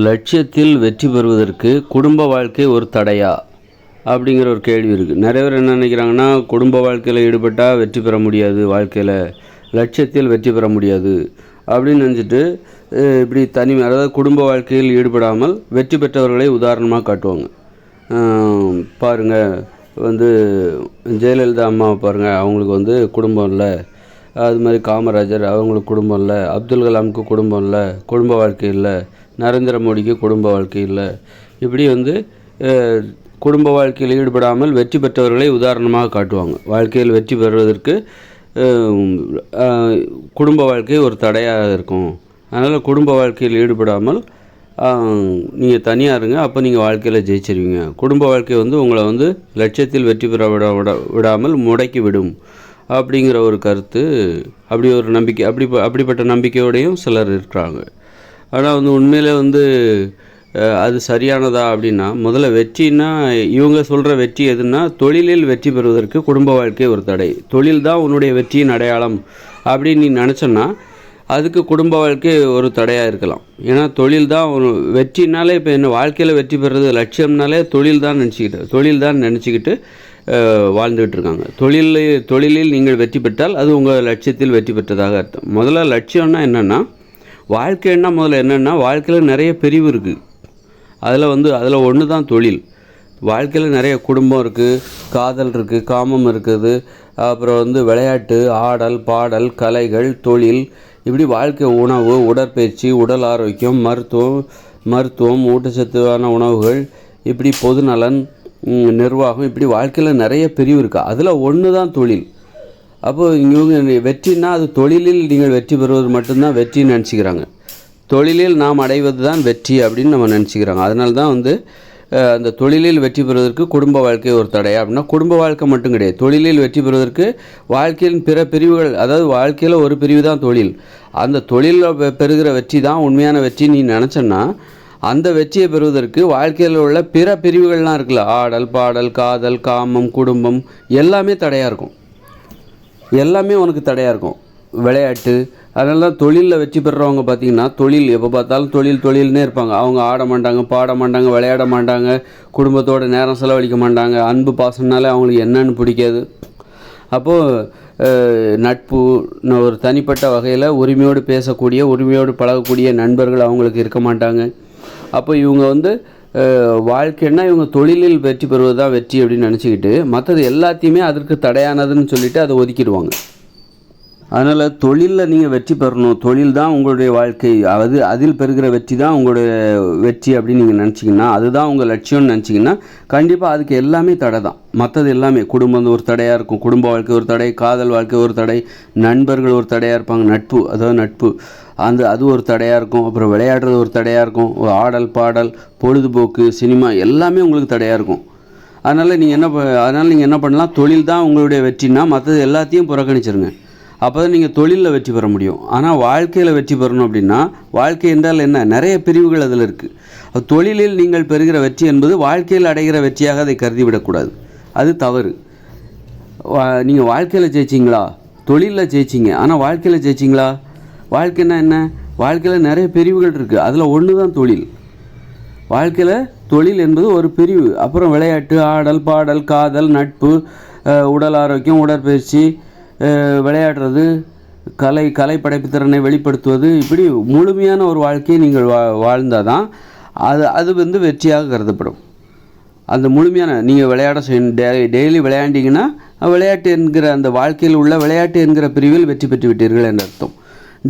லட்சியத்தில் வெற்றி பெறுவதற்கு குடும்ப வாழ்க்கை ஒரு தடையா அப்படிங்கிற ஒரு கேள்வி இருக்குது. நிறைய பேர் என்ன நினைக்கிறாங்கன்னா, குடும்ப வாழ்க்கையில் ஈடுபட்டால் வெற்றி பெற முடியாது, வாழ்க்கையில் லட்சியத்தில் வெற்றி பெற முடியாது அப்படின்னு நினச்சிட்டு இப்படி அதாவது குடும்ப வாழ்க்கையில் ஈடுபடாமல் வெற்றி பெற்றவர்களை உதாரணமாக காட்டுவாங்க. பாருங்கள், ஜெயலலிதா அம்மாவை பாருங்கள், அவங்களுக்கு குடும்பம் இல்லை. அது மாதிரி காமராஜர், அவங்களுக்கு குடும்பம் இல்லை. அப்துல் கலாமுக்கு குடும்பம் இல்லை, குடும்ப வாழ்க்கை இல்லை. நரேந்திர மோடிக்கு குடும்ப வாழ்க்கை இல்லை. இப்படி குடும்ப வாழ்க்கையில் ஈடுபடாமல் வெற்றி பெற்றவர்களை உதாரணமாக காட்டுவாங்க. வாழ்க்கையில் வெற்றி பெறுவதற்கு குடும்ப வாழ்க்கை ஒரு தடையாக இருக்கும். அதனால் குடும்ப வாழ்க்கையில் ஈடுபடாமல் நீங்கள் தனியாக இருங்க, அப்போ நீங்கள் வாழ்க்கையில் ஜெயிச்சிருவீங்க. குடும்ப வாழ்க்கை உங்களை லட்சியத்தில் வெற்றி பெற விடாமல் முடக்கி விடும் அப்படிங்கிற ஒரு கருத்து, அப்படி ஒரு நம்பிக்கை, அப்படிப்பட்ட நம்பிக்கையோடையும் சிலர் இருக்கிறாங்க. ஆனால் உண்மையிலே அது சரியானதா அப்படின்னா, முதல்ல வெற்றின்னா இவங்க சொல்கிற வெற்றி எதுன்னா, தொழிலில் வெற்றி பெறுவதற்கு குடும்ப வாழ்க்கை ஒரு தடை, தொழில் தான் உன்னுடைய வெற்றியின் அடையாளம் அப்படின்னு நீ நினச்சோன்னா அதுக்கு குடும்ப வாழ்க்கை ஒரு தடையாக இருக்கலாம். ஏன்னா தொழில் தான் வெற்றினாலே, இப்போ என்ன வாழ்க்கையில் வெற்றி பெறுறது லட்சியம்னாலே தொழில் தான் நினச்சிக்கிட்டு வாழ்ந்துக்கிட்டு இருக்காங்க. தொழிலில் நீங்கள் வெற்றி பெற்றால் அது உங்கள் லட்சியத்தில் வெற்றி பெற்றதாக அர்த்தம். முதல்ல லட்சியம்னா என்னென்னா, வாழ்க்கைன்னா முதல்ல என்னென்னா, வாழ்க்கையில் நிறைய பிரிவு இருக்குது. அதில் ஒன்று தான் தொழில். வாழ்க்கையில் நிறைய குடும்பம் இருக்குது, காதல் இருக்குது, காமம் இருக்குது, அப்புறம் விளையாட்டு, ஆடல், பாடல், கலைகள், தொழில், இப்படி வாழ்க்கை, உணவு, உடற்பயிற்சி, உடல் ஆரோக்கியம், மருத்துவம், ஊட்டச்சத்தான உணவுகள், இப்படி பொதுநலன், நிர்வாகம், இப்படி வாழ்க்கையில் நிறைய பிரிவு இருக்குது. அதில் ஒன்று தான் தொழில். அப்போது இவங்க வெற்றினா அது தொழிலில் நீங்கள் வெற்றி பெறுவது மட்டும்தான் வெற்றின்னு நினச்சிக்கிறாங்க. தொழிலில் நாம் அடைவது தான் வெற்றி அப்படின்னு நம்ம நினச்சிக்கிறாங்க. அதனால தான் அந்த தொழிலில் வெற்றி பெறுவதற்கு குடும்ப வாழ்க்கை ஒரு தடையா அப்படின்னா, குடும்ப வாழ்க்கை மட்டும் கிடையாது, தொழிலில் வெற்றி பெறுவதற்கு வாழ்க்கையின் பிற பிரிவுகள், அதாவது வாழ்க்கையில் ஒரு பிரிவு தான் தொழில். அந்த தொழிலில் பெறுகிற வெற்றி தான் உண்மையான வெற்றி நீ நினச்சன்னா, அந்த வெற்றியை பெறுவதற்கு வாழ்க்கையில் உள்ள பிற பிரிவுகள்லாம் இருக்குல்ல, ஆடல், பாடல், காதல், காமம், குடும்பம், எல்லாமே தடையாக இருக்கும். எல்லாமே உனக்கு தடையாக இருக்கும். விளையாட்டு, அதனால தான் தொழிலில் வெற்றி பெறுறவங்க பார்த்திங்கன்னா, தொழில் எப்போ பார்த்தாலும் தொழில்னே இருப்பாங்க. அவங்க ஆட மாட்டாங்க, பாட மாட்டாங்க, விளையாட மாட்டாங்க, குடும்பத்தோடு நேரம் செலவழிக்க மாட்டாங்க. அன்பு பாசம்னாலே அவங்களுக்கு என்னன்னு பிடிக்காது. அப்போது நட்பு, ஒரு தனிப்பட்ட வகையில் உரிமையோடு பேசக்கூடிய, உரிமையோடு பழகக்கூடிய நண்பர்கள் அவங்களுக்கு இருக்க மாட்டாங்க. அப்போ இவங்க வாழ்க்கைன்னா இவங்க தொழிலில் வெற்றி பெறுவது தான் வெற்றி அப்படின்னு நினச்சிக்கிட்டு மற்றது எல்லாத்தையுமே அதற்கு தடையானதுன்னு சொல்லிவிட்டு அதை ஒதுக்கிடுவாங்க. அதனால் தொழிலில் நீங்கள் வெற்றி பெறணும், தொழில் தான் உங்களுடைய வாழ்க்கை, அதில் பெறுகிற வெற்றி தான் உங்களுடைய வெற்றி அப்படின்னு நீங்கள் நினச்சிங்கன்னா, அதுதான் உங்கள் லட்சியம்னு நினச்சிங்கன்னா, கண்டிப்பாக அதுக்கு எல்லாமே தடை தான். மற்றது எல்லாமே, குடும்பம் ஒரு தடையாக இருக்கும், குடும்ப வாழ்க்கை ஒரு தடை, காதல் வாழ்க்கை ஒரு தடை, நண்பர்கள் ஒரு தடையாக இருப்பாங்க, நட்பு அது ஒரு தடையாக இருக்கும், அப்புறம் விளையாடுறது ஒரு தடையாக இருக்கும், ஆடல், பாடல், பொழுதுபோக்கு, சினிமா, எல்லாமே உங்களுக்கு தடையாக இருக்கும். அதனால் நீங்கள் என்ன பண்ணலாம், தொழில் தான் உங்களுடைய வெற்றினா மற்றது எல்லாத்தையும் புறக்கணிச்சிருங்க. அப்போ தான் நீங்கள் தொழிலில் வெற்றி பெற முடியும். ஆனால் வாழ்க்கையில் வெற்றி பெறணும் அப்படின்னா, வாழ்க்கை என்றால் என்ன, நிறைய பிரிவுகள் அதில் இருக்குது. தொழிலில் நீங்கள் பெறுகிற வெற்றி என்பது வாழ்க்கையில் அடைகிற வெற்றியாக அதை கருதிவிடக்கூடாது, அது தவறு. நீங்கள் வாழ்க்கையில் ஜெயிச்சிங்களா, தொழிலில் ஜெயிச்சிங்க, ஆனால் வாழ்க்கையில் ஜெயிச்சிங்களா? வாழ்க்கைன்னா என்ன, வாழ்க்கையில் நிறைய பிரிவுகள் இருக்குது, அதில் ஒன்று தான் தொழில். வாழ்க்கையில் தொழில் என்பது ஒரு பிரிவு. அப்புறம் விளையாட்டு, ஆடல், பாடல், காதல், நட்பு, உடல் ஆரோக்கியம், உடற்பயிற்சி, விளையாடுறது, கலை படைப்புத்திறனை வெளிப்படுத்துவது, இப்படி முழுமையான ஒரு வாழ்க்கையை நீங்கள் வாழ்ந்தால் தான் அது வெற்றியாக கருதப்படும். அந்த முழுமையான நீங்கள் விளையாட செய்யணும், டெய்லி விளையாண்டிங்கன்னா விளையாட்டு என்கிற அந்த வாழ்க்கையில் உள்ள விளையாட்டு என்கிற பிரிவில் வெற்றி பெற்று விட்டீர்கள் என்று அர்த்தம்.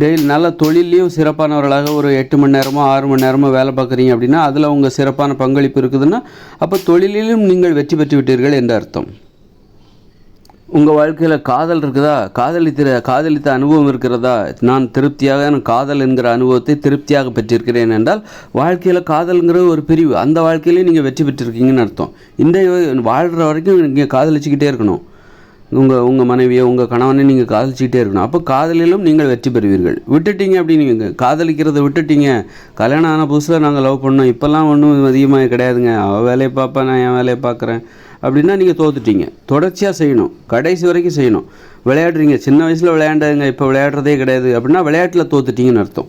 டெய்லி நல்ல தொழிலையும் சிறப்பானவர்களாக ஒரு 8 மணி நேரமோ 6 மணி நேரமோ வேலை பார்க்குறீங்க அப்படின்னா, அதில் உங்கள் சிறப்பான பங்களிப்பு இருக்குதுன்னா, அப்போ தொழிலிலும் நீங்கள் வெற்றி பெற்று விட்டீர்கள் என்று அர்த்தம். உங்கள் வாழ்க்கையில் காதல் இருக்குதா, காதலித்த அனுபவம் இருக்கிறதா, நான் திருப்தியாக காதல் என்கிற அனுபவத்தை திருப்தியாக பெற்றிருக்கிறேன் என்றால், வாழ்க்கையில் காதல்ங்கிற ஒரு பிரிவு, அந்த வாழ்க்கையிலையும் நீங்கள் வெற்றி பெற்றிருக்கீங்கன்னு அர்த்தம். இந்த வாழ்கிற வரைக்கும் நீங்கள் காதலிச்சுக்கிட்டே இருக்கணும். உங்கள் மனைவியை, உங்கள் கணவனை நீங்கள் காதலிச்சுக்கிட்டே இருக்கணும். அப்போ காதலிலும் நீங்கள் வெற்றி பெறுவீர்கள். விட்டுட்டீங்க அப்படின்னு நீங்கள் காதலிக்கிறத விட்டுட்டீங்க, கல்யாணம் ஆன புதுசில் நாங்கள் லவ் பண்ணோம், இப்போல்லாம் ஒன்றும் அதிகமாக கிடையாதுங்க, அவள் வேலையை பார்ப்பேன், நான் என் வேலையை பார்க்குறேன் அப்படின்னா நீங்கள் தோத்துட்டீங்க. தொடர்ச்சியாக செய்யணும், கடைசி வரைக்கும் செய்யணும். விளையாடுறீங்க, சின்ன வயசில் விளையாண்டாங்க, இப்போ விளையாடுறதே கிடையாது அப்படின்னா விளையாட்டில் தோத்துட்டீங்கன்னு அர்த்தம்.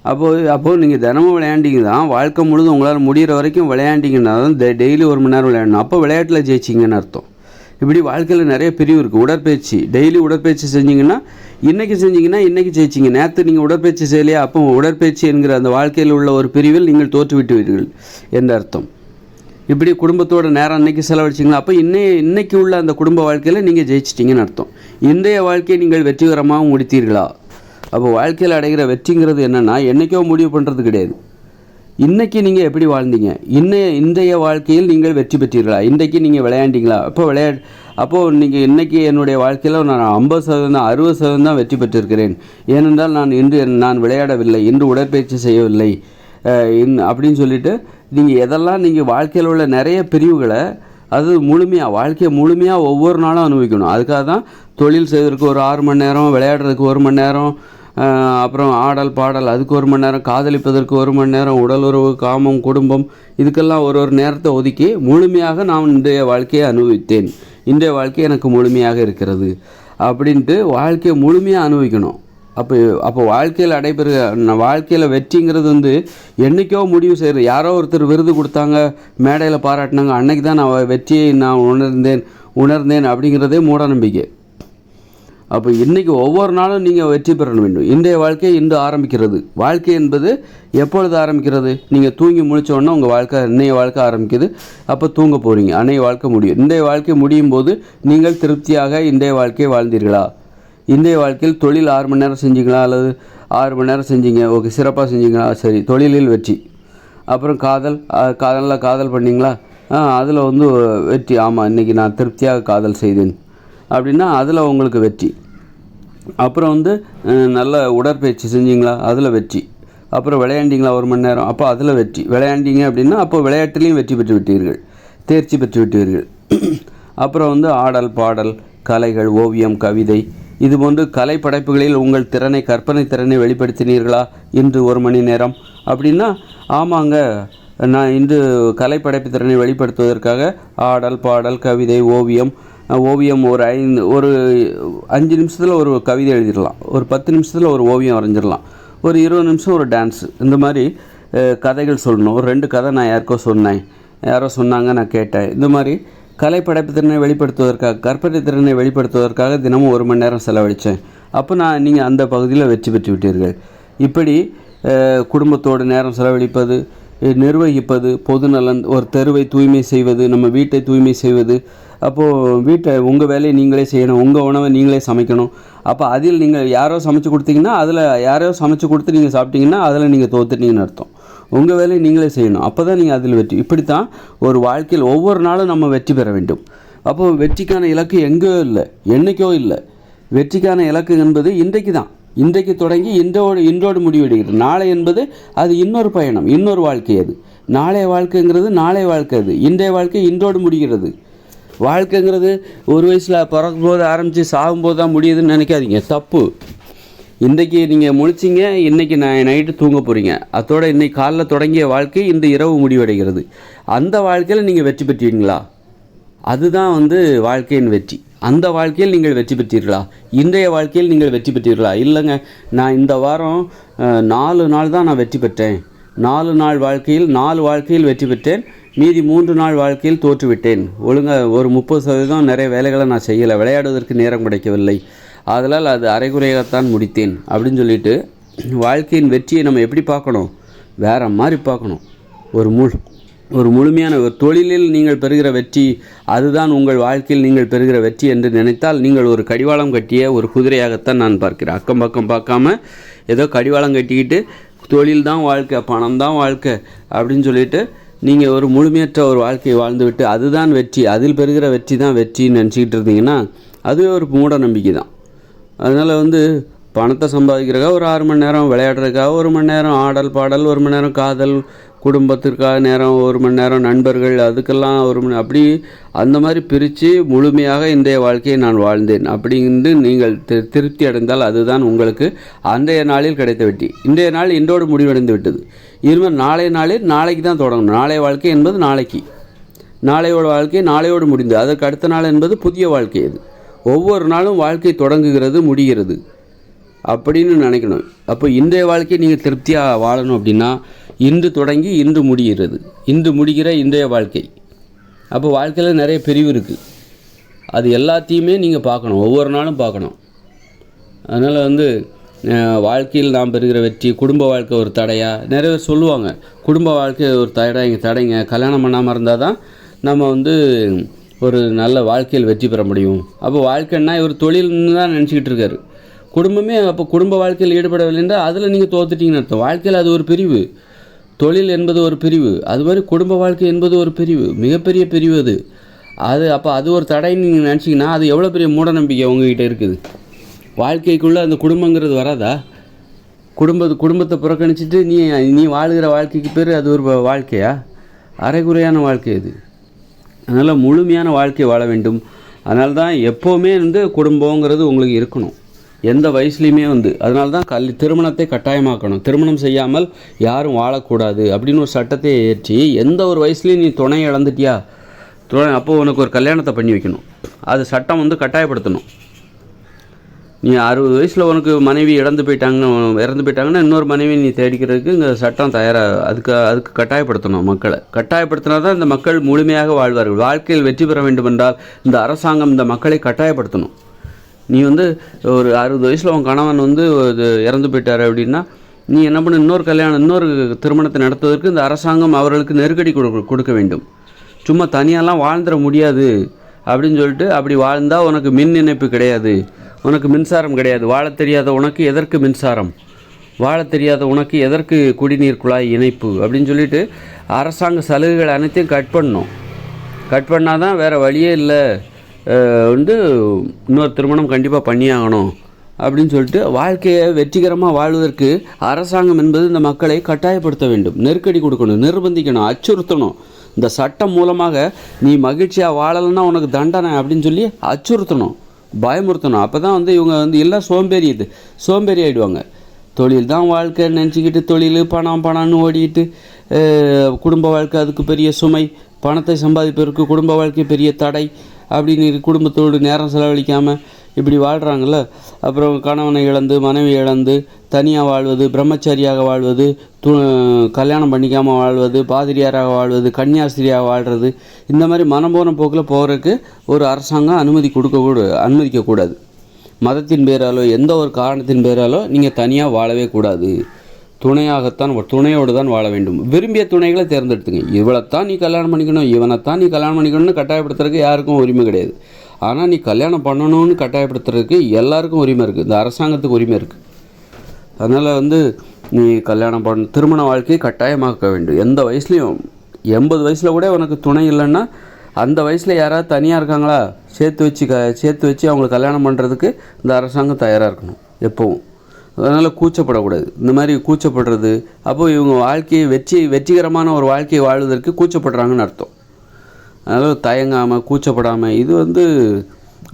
அப்போது நீங்கள் தினமும் விளையாண்டிங்க தான் வாழ்க்கை முழுதும் உங்களால் முடிகிற வரைக்கும் விளையாண்டிங்கன்னா தான் டெய்லி 1 மணி நேரம் விளையாடணும். அப்போ விளையாட்டில் ஜெயிச்சிங்கன்னு அர்த்தம். இப்படி வாழ்க்கையில் நிறைய பிரிவு இருக்குது. உடற்பயிற்சி டெய்லி உடற்பயிற்சி செஞ்சிங்கன்னா இன்றைக்கி செஞ்சிங்கன்னா இன்றைக்கி ஜெயிச்சிங்க. நேற்று நீங்கள் உடற்பயிற்சி செய்யலையா, அப்போ உடற்பயிற்சி என்கிற அந்த வாழ்க்கையில் உள்ள ஒரு பிரிவில் நீங்கள் தோற்றுவிட்டுவீர்கள் என்ற அர்த்தம். இப்படி குடும்பத்தோட நேரம் இன்றைக்கி செலவழிச்சிங்களா, அப்போ இன்னைக்கு உள்ள அந்த குடும்ப வாழ்க்கையில் நீங்கள் ஜெயிச்சிட்டிங்கன்னு அர்த்தம். இன்றைய வாழ்க்கையை நீங்கள் வெற்றிகரமாக முடித்தீர்களா? அப்போ வாழ்க்கையில் அடைகிற வெற்றிங்கிறது என்னென்னா என்றைக்கோ முடிவு பண்ணுறது கிடையாது. இன்றைக்கி நீங்கள் எப்படி வாழ்ந்தீங்க, இன்றைய வாழ்க்கையில் நீங்கள் வெற்றி பெற்றீர்களா, இன்றைக்கி நீங்கள் விளையாண்டிங்களா? அப்போது நீங்கள் இன்றைக்கி என்னுடைய வாழ்க்கையில் நான் 50% 60% தான் வெற்றி பெற்றிருக்கிறேன். ஏனென்றால் நான் விளையாடவில்லை, இன்று உடற்பயிற்சி செய்யவில்லை அப்படின்னு சொல்லிட்டு நீங்கள் எதெல்லாம் நீங்கள் வாழ்க்கையில் உள்ள நிறைய பிரிவுகளை அது வாழ்க்கையை முழுமையாக ஒவ்வொரு நாளும் அனுபவிக்கணும். அதுக்காக தான் தொழில் செய்வதற்கு ஒரு 6 மணி நேரம், விளையாடுறதுக்கு 1 மணி நேரம், அப்புறம் ஆடல் பாடல் அதுக்கு 1 மணி நேரம், காதலிப்பதற்கு 1 மணி நேரம், உடல் உறவு, காமம், குடும்பம் இதுக்கெல்லாம் ஒரு நேரத்தை ஒதுக்கி முழுமையாக நான் இன்றைய வாழ்க்கையை அனுபவித்தேன், இன்றைய வாழ்க்கை எனக்கு முழுமையாக இருக்கிறது அப்படின்ட்டு வாழ்க்கையை முழுமையாக அனுபவிக்கணும். அப்போ வாழ்க்கையில் வெற்றிங்கிறது என்றைக்கோ முடிவு செய்கிறது. யாரோ ஒருத்தர் விருது கொடுத்தாங்க, மேடையில் பாராட்டினாங்க, அன்னைக்கு தான் நான் வெற்றியை நான் உணர்ந்தேன் அப்படிங்கிறதே மூட நம்பிக்கை. அப்போ இன்றைக்கி ஒவ்வொரு நாளும் நீங்கள் வெற்றி பெற வேண்டும். இன்றைய வாழ்க்கை இன்று ஆரம்பிக்கிறது. வாழ்க்கை என்பது எப்பொழுது ஆரம்பிக்கிறது? நீங்கள் தூங்கி முழிச்சோன்னா உங்கள் இன்றைய வாழ்க்கை ஆரம்பிக்குது. அப்போ தூங்க போகிறீங்க, அன்றைய வாழ்க்கை முடியும். இன்றைய வாழ்க்கை முடியும் போது நீங்கள் திருப்தியாக இன்றைய வாழ்க்கையை வாழ்ந்தீர்களா? இன்றைய வாழ்க்கையில் தொழில் 6 மணி நேரம் செஞ்சிங்களா, அல்லது 6 மணி நேரம் செஞ்சீங்க, ஓகே, சிறப்பாக செஞ்சீங்களா, சரி, தொழிலில் வெற்றி. அப்புறம் காதல் பண்ணிங்களா, அதில் வெற்றி. ஆமாம், இன்றைக்கி நான் திருப்தியாக காதல் செய்தேன் அப்படின்னா அதில் உங்களுக்கு வெற்றி. அப்புறம் நல்ல உடற்பயிற்சி செஞ்சிங்களா, அதில் வெற்றி. அப்புறம் விளையாண்டிங்களா 1 மணி நேரம், அப்போ அதில் வெற்றி. விளையாண்டிங்க அப்படின்னா அப்போ விளையாட்டுலேயும் வெற்றி பெற்று விட்டீர்கள், தேர்ச்சி பெற்று விட்டீர்கள். அப்புறம் ஆடல் பாடல், கலைகள், ஓவியம், கவிதை இது போன்று கலை படைப்புகளில் உங்கள் கற்பனை திறனை வெளிப்படுத்தினீர்களா இன்று 1 மணி நேரம் அப்படின்னா? ஆமாங்க, நான் இன்று கலை படைப்பு திறனை வெளிப்படுத்துவதற்காக ஆடல் பாடல், கவிதை, ஓவியம் ஒரு 5 நிமிஷத்தில் ஒரு கவிதை எழுதிடலாம், ஒரு 10 நிமிஷத்தில் ஒரு ஓவியம் வரைஞ்சிடலாம், ஒரு 20 நிமிஷம் ஒரு டான்ஸு, இந்த மாதிரி கதைகள் சொல்லணும். ஒரு 2 கதை நான் யாரோ சொன்னாங்க, நான் கேட்டேன். இந்த மாதிரி கலை படைப்பு திறனை வெளிப்படுத்துவதற்காக, கற்பனை திறனை வெளிப்படுத்துவதற்காக தினமும் 1 மணி நேரம் செலவழித்தேன். அப்போ நீங்கள் அந்த பகுதியில் வெற்றி பெற்று விட்டீர்கள். இப்படி குடும்பத்தோடு நேரம் செலவழிப்பது, நிர்வகிப்பது, பொதுநலன், ஒரு தெருவை தூய்மை செய்வது, நம்ம வீட்டை தூய்மை செய்வது. அப்போது உங்கள் வேலையை நீங்களே செய்யணும், உங்கள் உணவை நீங்களே சமைக்கணும். அப்போ அதில் நீங்கள் யாரோ சமைச்சு கொடுத்தீங்கன்னா, அதில் யாரோ சமைச்சு கொடுத்து நீங்கள் சாப்பிட்டீங்கன்னா அதில் நீங்கள் தோத்துட்டீங்கன்னு அர்த்தம். உங்கள் வேலையை நீங்களே செய்யணும், அப்போ தான் நீங்கள் அதில் வெற்றி. இப்படித்தான் ஒரு வாழ்க்கையில் ஒவ்வொரு நாளும் நம்ம வெற்றி பெற வேண்டும். அப்போது வெற்றிக்கான இலக்கு எங்கேயோ இல்லை, என்றைக்கோ இல்லை. வெற்றிக்கான இலக்கு என்பது இன்றைக்கு தான். இன்றைக்கு தொடங்கி இன்றோடு முடிவடைகிறது. நாளை என்பது அது இன்னொரு பயணம், இன்னொரு வாழ்க்கை. அது நாளைய வாழ்க்கைங்கிறது நாளைய வாழ்க்கை. அது இன்றைய வாழ்க்கை இன்றோடு முடிகிறது. வாழ்க்கைங்கிறது ஒரு வயசில் பிறக்கும் போது ஆரம்பித்து சாகும்போது தான் முடியுதுன்னு நினைக்காதீங்க, தப்பு. இன்றைக்கி நீங்கள் முழிச்சிங்க, இன்றைக்கி நைட்டு தூங்க போகிறீங்க. அதோட இன்றைக்கி காலைல தொடங்கிய வாழ்க்கை இந்த இரவு முடிவடைகிறது. அந்த வாழ்க்கையில் நீங்கள் வெற்றி பெற்றீங்களா? அதுதான் வாழ்க்கையின் வெற்றி. அந்த வாழ்க்கையில் நீங்கள் வெற்றி பெற்றீர்களா? இன்றைய வாழ்க்கையில் நீங்கள் வெற்றி பெற்றீர்களா? இல்லைங்க, நான் இந்த வாரம் 4 நாள் தான் நான் வெற்றி பெற்றேன், 4 வாழ்க்கையில் வெற்றி பெற்றேன், மீதி 3 நாள் வாழ்க்கையில் தோற்றுவிட்டேன். ஒழுங்காக ஒரு 30% நிறைய வேலைகளை நான் செய்யலை, விளையாடுவதற்கு நேரம் கிடைக்கவில்லை, அதனால் அது அரைகுறையாகத்தான் முடித்தேன் அப்படின்னு சொல்லிட்டு வாழ்க்கையின் வெற்றியை நம்ம எப்படி பார்க்கணும்? வேறு மாதிரி பார்க்கணும். ஒரு முழுமையான ஒரு தொழிலில் நீங்கள் பெறுகிற வெற்றி, அதுதான் உங்கள் வாழ்க்கையில் நீங்கள் பெறுகிற வெற்றி என்று நினைத்தால் நீங்கள் ஒரு கடிவாளம் கட்டிய ஒரு குதிரையாகத்தான் நான் பார்க்கிறேன். அக்கம் பக்கம் பார்க்காம ஏதோ கடிவாளம் கட்டிக்கிட்டு தொழில் தான் வாழ்க்கை, பணம் தான் வாழ்க்கை அப்படின்னு சொல்லிட்டு நீங்கள் ஒரு முழுமையற்ற ஒரு வாழ்க்கையை வாழ்ந்துவிட்டு அதுதான் வெற்றி, அதில் பெறுகிற வெற்றி தான் வெற்றின்னு நினச்சிக்கிட்டு இருந்தீங்கன்னா அதுவே ஒரு மூட நம்பிக்கை தான். அதனால் பணத்தை சம்பாதிக்கிறதுக்காக ஒரு 6 மணி நேரம், விளையாடுறதுக்காக 1 மணி நேரம், ஆடல் பாடல் 1 மணி நேரம், காதல், குடும்பத்திற்காக நேரம் 1 மணி நேரம், நண்பர்கள் அதுக்கெல்லாம் 1 மணி, அப்படி அந்த மாதிரி பிரித்து முழுமையாக இன்றைய வாழ்க்கையை நான் வாழ்ந்தேன் அப்படின்ட்டு நீங்கள் திருப்தி அடைந்தால் அதுதான் உங்களுக்கு அன்றைய நாளில் கிடைத்த வெற்றி. இன்றைய நாள் இன்றோடு முடிவடைந்து விட்டது. இனிமேல் நாளைய நாளில் நாளைக்கு தான் தொடங்கணும். நாளைய வாழ்க்கை என்பது நாளைக்கு, நாளையோட வாழ்க்கை நாளையோடு முடிந்து, அதற்கு அடுத்த நாள் என்பது புதிய வாழ்க்கை. அது ஒவ்வொரு நாளும் வாழ்க்கை தொடங்குகிறது, முடிகிறது. அப்படின்னு நினைக்கணும். அப்போ இன்றைய வாழ்க்கையை நீங்கள் திருப்தியாக வாழணும் அப்படின்னா இன்று தொடங்கி இன்று முடிகிறது, இன்று முடிகிற இன்றைய வாழ்க்கை. அப்போ வாழ்க்கையில் நிறைய பிரிவு இருக்குது, அது எல்லாத்தையுமே நீங்கள் பார்க்கணும், ஒவ்வொரு நாளும் பார்க்கணும். அதனால் வாழ்க்கையில் நாம் பெறுகிற வெற்றி, குடும்ப வாழ்க்கை ஒரு தடையா, நிறைய பேர் சொல்லுவாங்க குடும்ப வாழ்க்கை ஒரு தடைங்க, கல்யாணம் பண்ணாமல் இருந்தால் தான் நம்ம ஒரு நல்ல வாழ்க்கையில் வெற்றி பெற முடியும். அப்போ வாழ்க்கைன்னா இவர் தொழில்னு தான் நினச்சிக்கிட்டு இருக்காரு. குடும்பமே அப்போ குடும்ப வாழ்க்கையில் ஈடுபடவில்லை என்றால் அதில் நீங்கள் தோத்துட்டீங்கன்னு அர்த்தம். வாழ்க்கையில் அது ஒரு பிரிவு, தொழில் என்பது ஒரு பிரிவு, அது மாதிரி குடும்ப வாழ்க்கை என்பது ஒரு பிரிவு, மிகப்பெரிய பிரிவு அது. அப்போ அது ஒரு தடைன்னு நீங்கள் நினச்சிங்கன்னா அது எவ்வளோ பெரிய மூட நம்பிக்கை உங்ககிட்ட இருக்குது. வாழ்க்கைக்குள்ளே அந்த குடும்பங்கிறது வராதா? குடும்பத்தை புறக்கணிச்சிட்டு நீ வாழுகிற வாழ்க்கைக்கு பேர் அது ஒரு வாழ்க்கையா? அரைகுறையான வாழ்க்கை இது. அதனால் முழுமையான வாழ்க்கை வாழ வேண்டும். அதனால தான் எப்போவுமே குடும்பங்கிறது உங்களுக்கு இருக்கணும், எந்த வயசுலையுமே அதனால தான் திருமணத்தை கட்டாயமாக்கணும். திருமணம் செய்யாமல் யாரும் வாழக்கூடாது அப்படின்னு ஒரு சட்டத்தை ஏற்றி எந்த ஒரு வயசுலையும் நீ துணை இழந்துட்டியா, அப்போது உனக்கு ஒரு கல்யாணத்தை பண்ணி வைக்கணும். அது சட்டம் கட்டாயப்படுத்தணும். நீ 60 வயசில் உனக்கு மனைவி இறந்து போயிட்டாங்கன்னா இன்னொரு மனைவி நீ தேடிக்கிறதுக்கு இங்கே சட்டம் தயாராக அதுக்கு கட்டாயப்படுத்தணும். மக்களை கட்டாயப்படுத்தினா தான் இந்த மக்கள் முழுமையாக வாழ்வார்கள். வாழ்க்கையில் வெற்றி பெற வேண்டுமென்றால் இந்த அரசாங்கம் இந்த மக்களை கட்டாயப்படுத்தணும். நீ ஒரு 60 வயசில் உன் கணவன் இறந்து போயிட்டார் அப்படின்னா நீ என்ன பண்ண, இன்னொரு திருமணத்தை நடத்துவதற்கு இந்த அரசாங்கம் அவர்களுக்கு நெருக்கடி கொடுக்க வேண்டும். சும்மா தனியாலாம் வாழ்ந்துட முடியாது அப்படின்னு சொல்லிட்டு அப்படி வாழ்ந்தால் உனக்கு மின் இணைப்பு கிடையாது, உனக்கு மின்சாரம் கிடையாது, வாழ தெரியாத உனக்கு எதற்கு மின்சாரம், வாழ தெரியாத உனக்கு எதற்கு குடிநீர் குழாய் இணைப்பு அப்படின்னு சொல்லிட்டு அரசாங்க சலுகைகள் அனைத்தையும் கட் பண்ணால் தான் வேறு வழியே இல்லை, இன்னொரு திருமணம் கண்டிப்பாக பண்ணியாகணும் அப்படின்னு சொல்லிட்டு வாழ்க்கையை வெற்றிகரமாக வாழ்வதற்கு அரசாங்கம் என்பது இந்த மக்களை கட்டாயப்படுத்த வேண்டும், நெருக்கடி கொடுக்கணும், நிர்பந்திக்கணும், அச்சுறுத்தணும். இந்த சட்டம் மூலமாக நீ மகிழ்ச்சியாக வாழலைன்னா உனக்கு தண்டனை அப்படின்னு சொல்லி அச்சுறுத்தணும், பயமுறுத்தணும். அப்போ தான் இவங்க எல்லாம் சோம்பேறி ஆகிடுவாங்க. தொழில் தான் வாழ்க்கைன்னு நினச்சிக்கிட்டு தொழில் பணம்னு ஓடிக்கிட்டு குடும்ப வாழ்க்கை அதுக்கு பெரிய சுமை, பணத்தை சம்பாதிப்பதற்கு குடும்ப வாழ்க்கை பெரிய தடை அப்படின்னு குடும்பத்தோடு நேரம் செலவழிக்காமல் இப்படி வாழ்கிறாங்கள்ல. அப்புறம் கணவனை இழந்து மனைவி இழந்து தனியாக வாழ்வது, பிரம்மச்சாரியாக வாழ்வது, கல்யாணம் பண்ணிக்காமல் வாழ்வது, பாதிரியாராக வாழ்வது, கன்னியாஸ்திரியாக வாழ்கிறது, இந்த மாதிரி மனம்போன போக்கில் போகிறதுக்கு ஒரு அரசாங்கம் அனுமதிக்கக்கூடாது. மதத்தின் பேராலோ எந்த ஒரு காரணத்தின் பேராலோ நீங்கள் தனியாக வாழவே கூடாது. துணையோடு தான் வாழ வேண்டும். விரும்பிய துணைகளை தேர்ந்தெடுத்துங்க. இவளைத்தான் நீ கல்யாணம் பண்ணிக்கணும், இவனைத்தான் நீ கல்யாணம் பண்ணிக்கணும்னு கட்டாயப்படுத்துறதுக்கு யாருக்கும் உரிமை கிடையாது. ஆனால் நீ கல்யாணம் பண்ணணும்னு கட்டாயப்படுத்துறதுக்கு எல்லாருக்கும் உரிமை இருக்குது, இந்த அரசாங்கத்துக்கு உரிமை இருக்குது. அதனால் நீ திருமண வாழ்க்கையை கட்டாயமாக்க வேண்டும். எந்த வயசுலையும் 80 வயசில் கூட உனக்கு துணை இல்லைன்னா அந்த வயசில் யாராவது தனியாக இருக்காங்களா சேர்த்து வச்சு அவங்களை கல்யாணம் பண்ணுறதுக்கு இந்த அரசாங்கம் தயாராக இருக்கணும் எப்போவும். அதனால் கூச்சப்படக்கூடாது. இந்த மாதிரி கூச்சப்படுறது அப்போது இவங்க வாழ்க்கையை வெற்றிகரமான ஒரு வாழ்க்கையை வாழ்வதற்கு கூச்சப்படுறாங்கன்னு அர்த்தம். அதனால் தயங்காமல் கூச்சப்படாமல், இது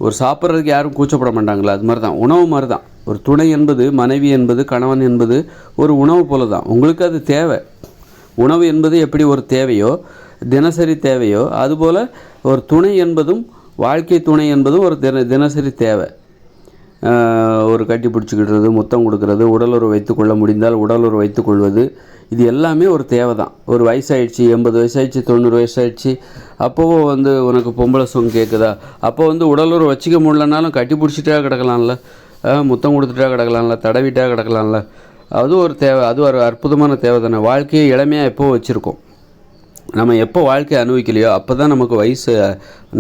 ஒரு சாப்பிட்றதுக்கு யாரும் கூச்சப்பட மாட்டாங்களா, அது மாதிரி தான் உணவு மாதிரி தான். ஒரு துணை என்பது, மனைவி என்பது, கணவன் என்பது ஒரு உணவு போல தான். உங்களுக்கு அது தேவை. உணவு என்பது எப்படி ஒரு தேவையோ, தினசரி தேவையோ, அதுபோல் ஒரு துணை என்பதும், வாழ்க்கை துணை என்பதும் ஒரு தினசரி தேவை. ஒரு கட்டி பிடிச்சிக்கிடுறது, முத்தம் கொடுக்கறது, உடலுறவு வைத்துக்கொள்ள முடிந்தால் உடலுறவு வைத்துக்கொள்வது, இது எல்லாமே ஒரு தேவை தான். ஒரு வயசாகிடுச்சு, 80 வயசாகிடுச்சு, 90 வயசாகிடுச்சு, அப்போவும் உனக்கு பொம்பளை சொங்க கேட்குதா, அப்போ உடலுறவு வச்சுக்க முடியலனாலும் கட்டி பிடிச்சிட்டா கிடக்கலாம்ல, முத்தம் கொடுத்துட்டா கிடக்கலாம்ல, தடவிட்டா கிடக்கலாம்ல, அது ஒரு தேவை. அது ஒரு அற்புதமான தேவை தானே. வாழ்க்கையை இளமையாக எப்போ வச்சுருக்கோம். நம்ம எப்போ வாழ்க்கையை அனுபவிக்கலையோ அப்போ தான் நமக்கு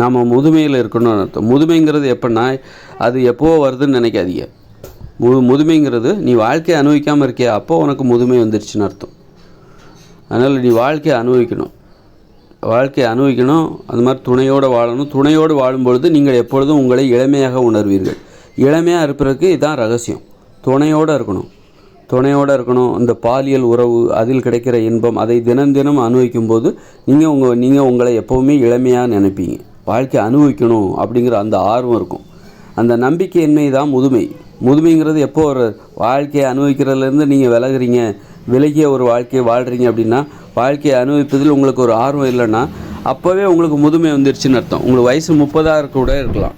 நாம் முதுமையில் இருக்கணும்னு அர்த்தம். முதுமைங்கிறது எப்படின்னா அது எப்போ வருதுன்னு நினைக்காதீங்க. முதுமைங்கிறது நீ வாழ்க்கையை அனுபவிக்காமல் இருக்கியா, அப்போ உனக்கு முதுமை வந்துருச்சுன்னு அர்த்தம். அதனால் நீ வாழ்க்கையை அனுபவிக்கணும். அந்த மாதிரி துணையோடு வாழணும். துணையோடு வாழும்பொழுது நீங்கள் எப்பொழுதும் உங்களை இளமையாக உணர்வீர்கள். இளமையாக இருப்பதற்கு இதுதான் ரகசியம். துணையோடு இருக்கணும். இந்த பாலியல் உறவு, அதில் கிடைக்கிற இன்பம், அதை தினம் அனுபவிக்கும் போது நீங்கள் உங்களை எப்போவுமே இளமையாக நினைப்பீங்க. வாழ்க்கை அனுபவிக்கணும் அப்படிங்கிற அந்த ஆர்வம் இருக்கும். அந்த நம்பிக்கையின்மை தான் முதுமைங்கிறது. எப்போ ஒரு வாழ்க்கையை அனுபவிக்கிறதுலேருந்து நீங்கள் விலகிய ஒரு வாழ்க்கையை வாழ்கிறீங்க அப்படின்னா, வாழ்க்கையை அனுபவிப்பதில் உங்களுக்கு ஒரு ஆர்வம் இல்லைன்னா அப்போவே உங்களுக்கு முதுமை வந்துருச்சுன்னு அர்த்தம். உங்களுக்கு வயசு 30 கூட இருக்கலாம்,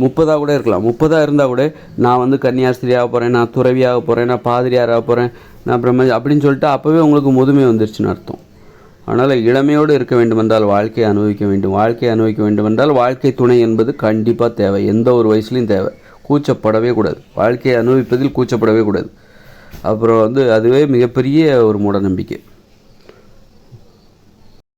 30 கூட இருக்கலாம். 30 இருந்தால் கூட நான் வந்து கன்னியாஸ்திரி ஆக போகிறேன், நான் துறவியாக போகிறேன், நான் பாதிரியார் ஆக போகிறேன், நான் பிரம்ம அப்படின்னு சொல்லிட்டு அப்போவே உங்களுக்கு முதுமை வந்துருச்சுன்னு அர்த்தம். அதனால் இளமையோடு இருக்க வேண்டுமென்றால் வாழ்க்கையை அனுபவிக்க வேண்டும். வாழ்க்கையை அனுபவிக்க வேண்டுமென்றால் வாழ்க்கை துணை என்பது கண்டிப்பாக தேவை. எந்த ஒரு வயசுலையும் தேவை. கூச்சப்படவே கூடாது. வாழ்க்கையை அனுபவிப்பதில் கூச்சப்படவே கூடாது. அப்புறம் வந்து அதுவே மிகப்பெரிய ஒரு மூட நம்பிக்கை.